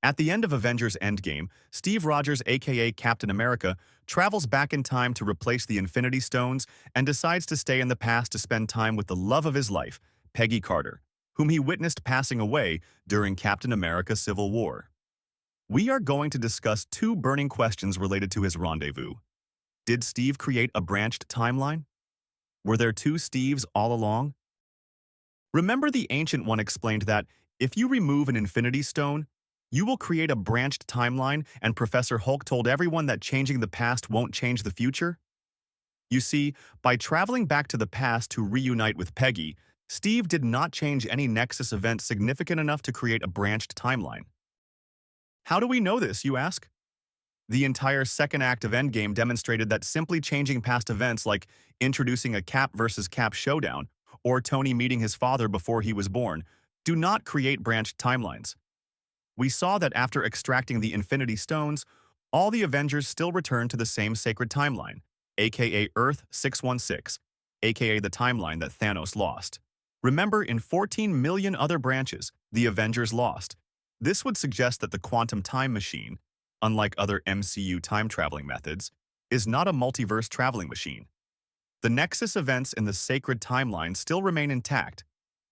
At the end of Avengers Endgame, Steve Rogers, aka Captain America, travels back in time to replace the Infinity Stones and decides to stay in the past to spend time with the love of his life, Peggy Carter, whom he witnessed passing away during Captain America Civil War. We are going to discuss two burning questions related to his rendezvous. Did Steve create a branched timeline? Were there two Steves all along? Remember, the Ancient One explained that if you remove an Infinity Stone, you will create a branched timeline, and Professor Hulk told everyone that changing the past won't change the future? You see, by traveling back to the past to reunite with Peggy, Steve did not change any Nexus event significant enough to create a branched timeline. How do we know this, you ask? The entire second act of Endgame demonstrated that simply changing past events like introducing a Cap versus Cap showdown or Tony meeting his father before he was born do not create branched timelines. We saw that after extracting the Infinity Stones, all the Avengers still returned to the same sacred timeline, aka Earth 616, aka the timeline that Thanos lost. Remember, in 14 million other branches, the Avengers lost. This would suggest that the quantum time machine, unlike other MCU time-traveling methods, is not a multiverse traveling machine. The Nexus events in the sacred timeline still remain intact.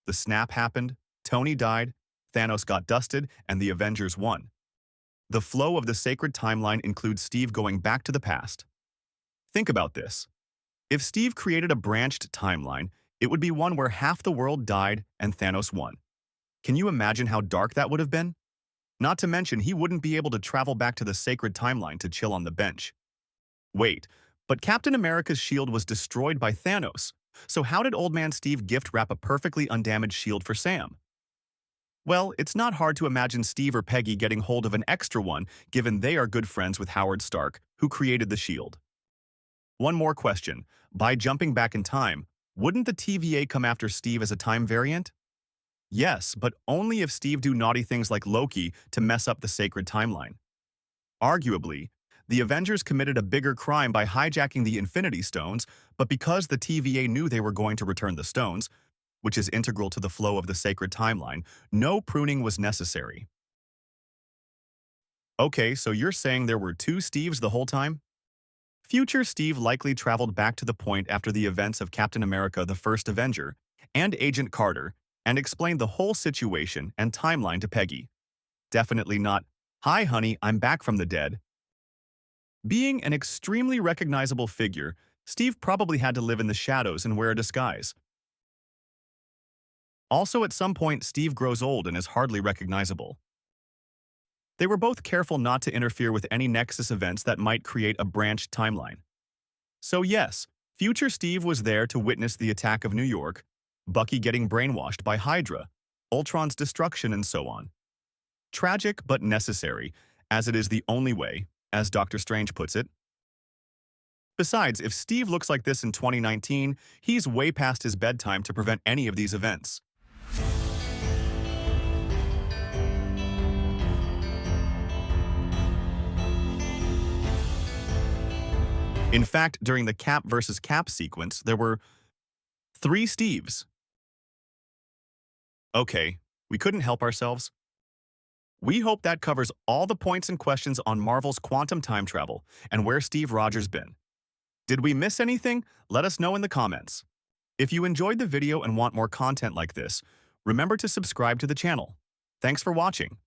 The snap happened, Tony died, Thanos got dusted, and the Avengers won. The flow of the sacred timeline includes Steve going back to the past. Think about this. If Steve created a branched timeline, it would be one where half the world died and Thanos won. Can you imagine how dark that would have been? Not to mention, he wouldn't be able to travel back to the sacred timeline to chill on the bench. Wait, but Captain America's shield was destroyed by Thanos, so how did Old Man Steve gift wrap a perfectly undamaged shield for Sam? Well, it's not hard to imagine Steve or Peggy getting hold of an extra one, given they are good friends with Howard Stark, who created the shield. One more question. By jumping back in time, wouldn't the TVA come after Steve as a time variant? Yes, but only if Steve do naughty things like Loki to mess up the sacred timeline. Arguably, the Avengers committed a bigger crime by hijacking the Infinity Stones, but because the TVA knew they were going to return the stones, which is integral to the flow of the sacred timeline, no pruning was necessary. Okay, so you're saying there were two Steves the whole time? Future Steve likely traveled back to the point after the events of Captain America the First Avenger and Agent Carter and explained the whole situation and timeline to Peggy. Definitely not, "Hi honey, I'm back from the dead." Being an extremely recognizable figure, Steve probably had to live in the shadows and wear a disguise. Also, at some point, Steve grows old and is hardly recognizable. They were both careful not to interfere with any Nexus events that might create a branched timeline. So yes, future Steve was there to witness the attack of New York, Bucky getting brainwashed by Hydra, Ultron's destruction, and so on. Tragic but necessary, as it is the only way, as Doctor Strange puts it. Besides, if Steve looks like this in 2019, he's way past his bedtime to prevent any of these events. In fact, during the Cap versus Cap sequence, there were 3 Steves. Okay, we couldn't help ourselves. We hope that covers all the points and questions on Marvel's quantum time travel and where Steve Rogers been. Did we miss anything? Let us know in the comments. If you enjoyed the video and want more content like this, remember to subscribe to the channel. Thanks for watching.